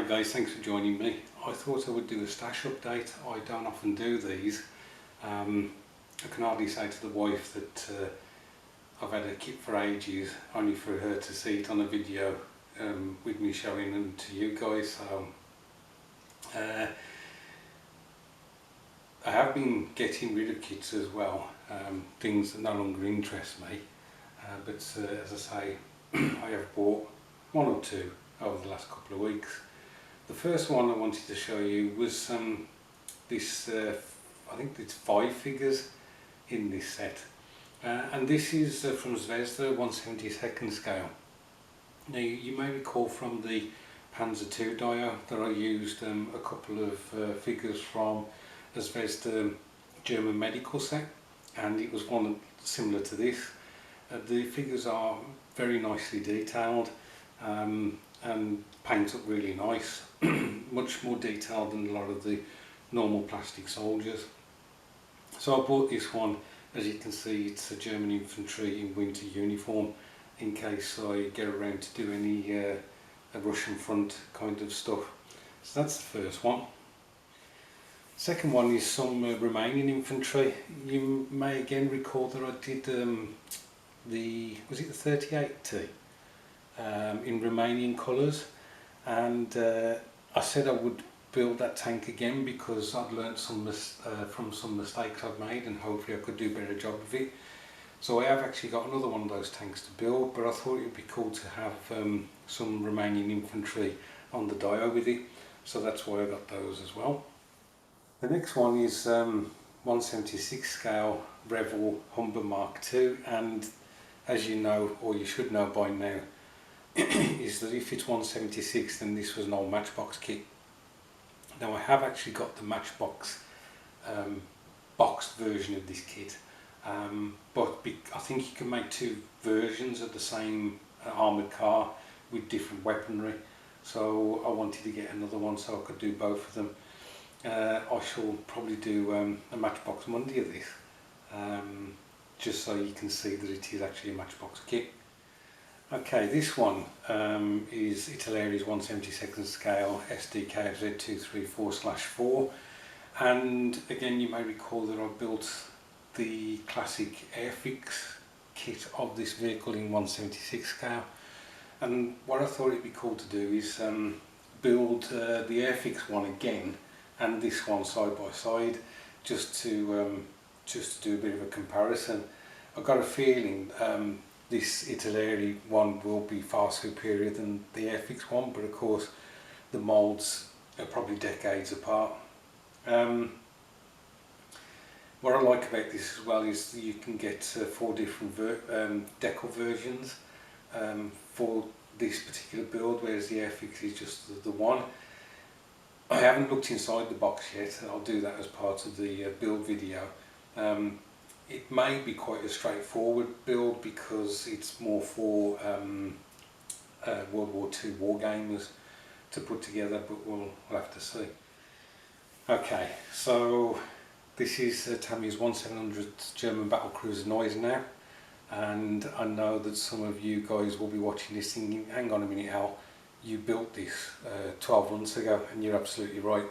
Hi guys, thanks for joining me. I thought I would do a stash update. I don't often do these. I can hardly say to the wife that I've had a kit for ages, only for her to see it on a video with me showing them to you guys. So I have been getting rid of kits as well, things that no longer interest me, but as I say, I have bought one or two over the last couple of weeks. The first one I wanted to show you was this, I think it's 5 figures in this set, and this is from Zvezda 1/72 scale. Now you may recall from the Panzer II Dio that I used a couple of figures from a Zvezda German medical set, and it was one similar to this. The figures are very nicely detailed and paint up really nice, much more detailed than a lot of the normal plastic soldiers. So I bought this one. As you can see, it's a German infantry in winter uniform, in case I get around to do any a Russian front kind of stuff. So that's the first one. Second one is some Romanian infantry. You may again recall that I did was it the 38T in Romanian colours, and I said I would build that tank again because I'd learnt from some mistakes I've made, and hopefully I could do a better job of it. So I have actually got another one of those tanks to build, but I thought it would be cool to have some Romanian infantry on the Dio with it, so that's why I got those as well. The next one is 1/76 scale Revell Honda MK2, and as you know, or you should know by now, is that if it's 1/76 then this was an old Matchbox kit. Now I have actually got the Matchbox boxed version of this kit, but I think you can make 2 versions of the same armoured car with different weaponry, so I wanted to get another one so I could do both of them. I shall probably do a Matchbox Monday of this, just so you can see that it is actually a Matchbox kit. Okay, this one is Italeri 1/72 scale SDK234/4, and again you may recall that I built the classic Airfix kit of this vehicle in 1/76 scale, and what I thought it'd be cool to do is build the Airfix one again and this one side by side, just to do a bit of a comparison. I've got a feeling this Italeri one will be far superior than the Airfix one, but of course the moulds are probably decades apart. What I like about this as well is that you can get 4 different decal versions for this particular build, whereas the Airfix is just the one. I haven't looked inside the box yet, and I'll do that as part of the build video. It may be quite a straightforward build because it's more for World War II war gamers to put together, but we'll have to see. Okay, so this is Tommies 1700 German battlecruiser Gneisenau, and I know that some of you guys will be watching this thinking, hang on a minute Al, you built this 12 months ago, and you're absolutely right.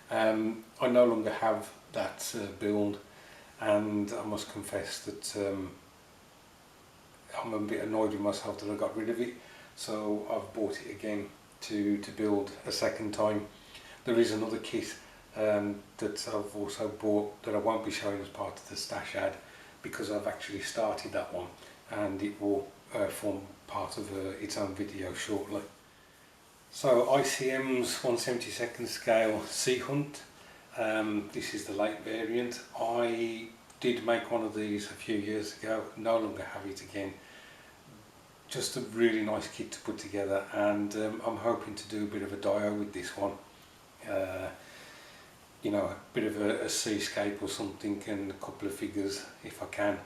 I no longer have that build, and I must confess that I'm a bit annoyed with myself that I got rid of it, so I've bought it again to build a second time. There is another kit that I've also bought that I won't be showing as part of the stash ad, because I've actually started that one, and it will form part of its own video shortly. So ICM's 1/72 scale Sea Hunt. This is the late variant. I did make one of these a few years ago, no longer have it again. Just a really nice kit to put together, and I'm hoping to do a bit of a Dio with this one. You know, a bit of a seascape or something, and a couple of figures if I can.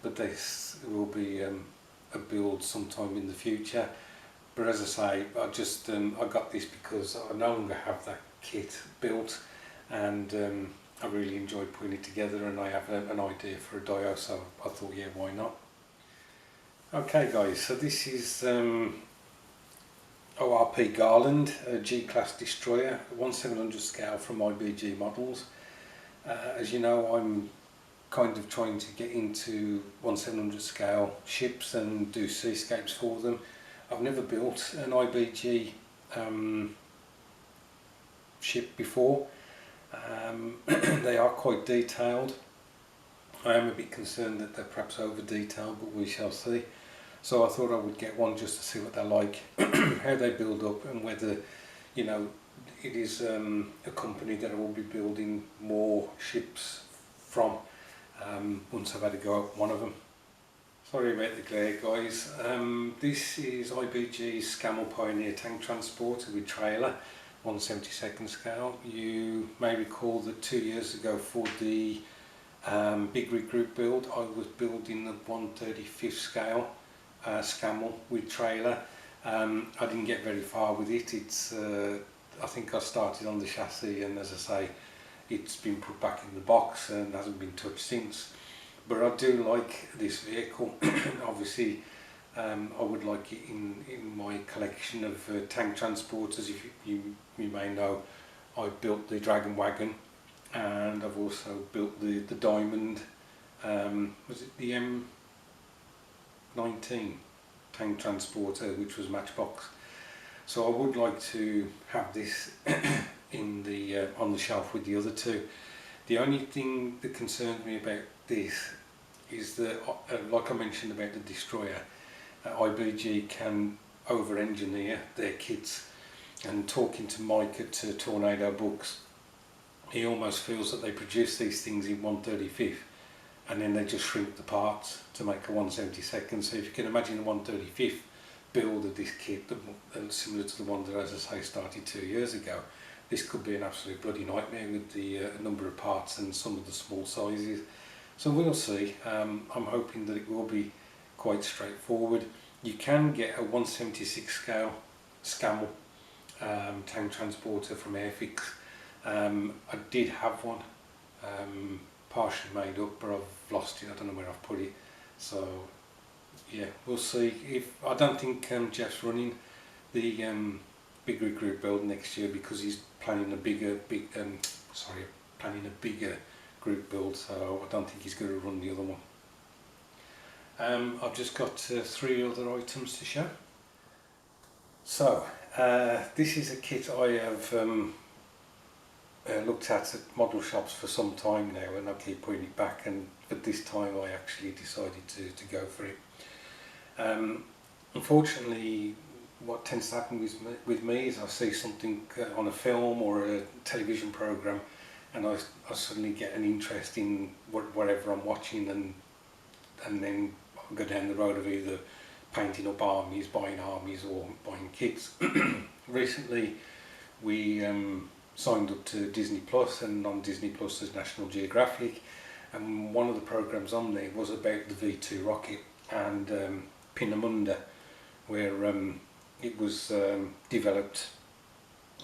But this will be a build sometime in the future. But as I say, I got this because I no longer have that kit built, and I really enjoyed putting it together, and I have an idea for a Dio, so I thought, yeah, why not? Okay guys, so this is ORP Garland, a G-Class destroyer, 1/700 scale from IBG models. As you know, I'm kind of trying to get into 1/700 scale ships and do seascapes for them. I've never built an IBG ship before. They are quite detailed. I am a bit concerned that they're perhaps over detailed, but we shall see. So I thought I would get one just to see what they're like, how they build up, and whether, you know, it is a company that I will be building more ships from once I've had a go at one of them. Sorry about the glare, guys. This is IBG's Camel Pioneer tank transporter with trailer, 1/72 scale. You may recall that 2 years ago for the big rig group build, I was building the 1/35 scale Camel with trailer. I didn't get very far with it. I think I started on the chassis, and as I say, it's been put back in the box and hasn't been touched since. But I do like this vehicle. Obviously, I would like it in my collection of tank transporters. If you may know, I built the Dragon Wagon, and I've also built the Diamond, was it the M19 tank transporter, which was Matchbox. So I would like to have this in the on the shelf with the other two. The only thing that concerns me about this is that, like I mentioned about the destroyer, IBG can over-engineer their kits. And talking to Mike at Tornado Books, he almost feels that they produce these things in 1/35, and then they just shrink the parts to make a 1/72. So if you can imagine a 1/35 build of this kit, similar to the one that, as I say, started 2 years ago, this could be an absolute bloody nightmare with the number of parts and some of the small sizes. So we'll see. I'm hoping that it will be quite straightforward. You can get a 1/76 scale Camel tank transporter from Airfix. I did have one, partially made up, but I've lost it. I don't know where I've put it. So yeah, we'll see. I don't think Jeff's running the big rig group build next year, because he's planning a bigger group build. So I don't think he's going to run the other one. I've just got 3 other items to show. So this is a kit I have looked at model shops for some time now, and I keep putting it back, and but this time I actually decided to go for it. Unfortunately, what tends to happen with me is I see something on a film or a television program, and I suddenly get an interest in whatever I'm watching, and then I go down the road of either painting up armies, buying armies, or buying kits. Recently we signed up to Disney Plus, and on Disney Plus there's National Geographic, and one of the programs on there was about the V2 rocket and Pinamunda, where it was developed,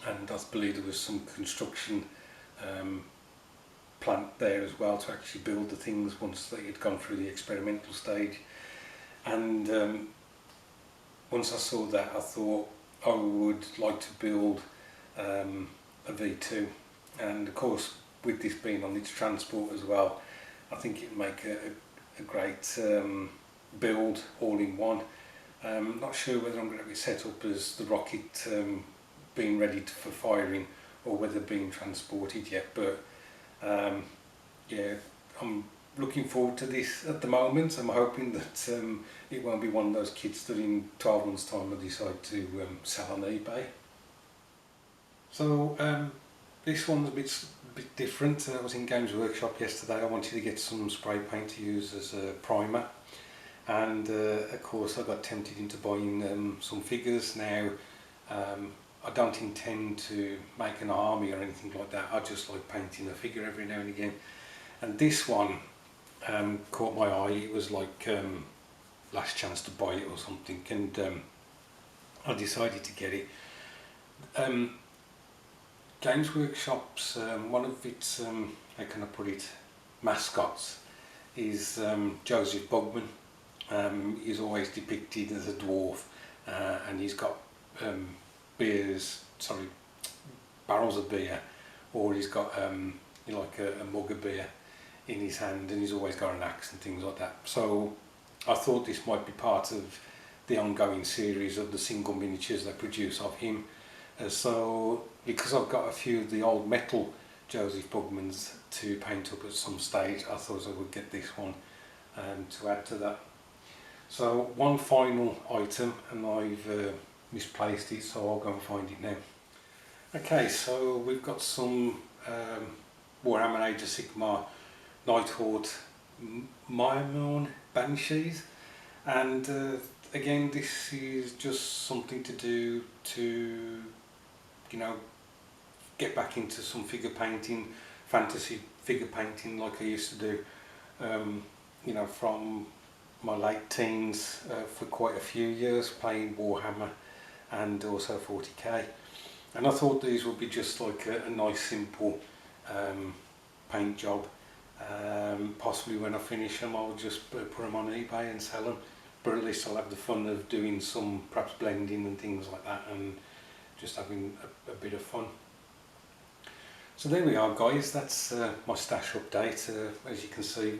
and I believe there was some construction plant there as well to actually build the things once they had gone through the experimental stage. And once I saw that, I thought I would like to build a V2, and of course with this being on its transport as well, I think it'd make a great build all in one. Not sure whether I'm going to be set up as the rocket being ready for firing, or whether being transported yet, but yeah, I'm looking forward to this at the moment. I'm hoping that it won't be one of those kits that in 12 months time I decide to sell on eBay. So this one's a bit different. I was in Games Workshop yesterday. I wanted to get some spray paint to use as a primer, and of course I got tempted into buying some figures. Now I don't intend to make an army or anything like that. I just like painting a figure every now and again, and this one caught my eye. It was like last chance to buy it or something, and I decided to get it. Games Workshop's one of its how can I put it, mascots is Joseph Bogman. He's always depicted as a dwarf, and he's got barrels of beer, or he's got you know, like a mug of beer in his hand, and he's always got an axe and things like that. So I thought this might be part of the ongoing series of the single miniatures they produce of him. So because I've got a few of the old metal Joseph Bogmans to paint up at some stage, I thought I would get this one to add to that. So one final item, and I've misplaced it, so I'll go and find it now. Okay, so we've got some Warhammer Age of Sigmar Nighthorde Myrmorn Banshees, and again, this is just something to do to, you know, get back into some figure painting, fantasy figure painting like I used to do, you know, from my late teens for quite a few years, playing Warhammer and also 40k. And I thought these would be just like a nice simple paint job. Possibly when I finish them I'll just put them on eBay and sell them, but at least I'll have the fun of doing some perhaps blending and things like that, and just having a bit of fun. So there we are, guys, that's my stash update. As you can see,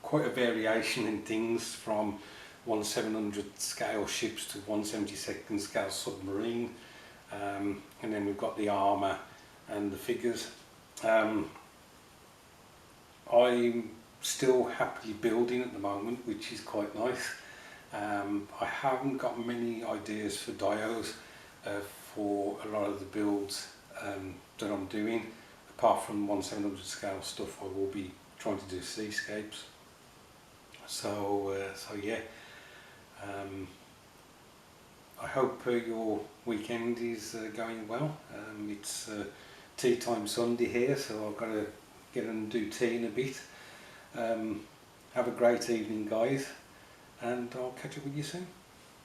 quite a variation in things, from 1/700 scale ships to 1/72 scale submarine, and then we've got the armour and the figures. I'm still happily building at the moment, which is quite nice. I haven't got many ideas for dios for a lot of the builds that I'm doing. Apart from 1/700 scale stuff, I will be trying to do seascapes. So yeah, I hope your weekend is going well. It's tea time Sunday here, so I've got to get and do tea in a bit. Have a great evening, guys, and I'll catch up with you soon.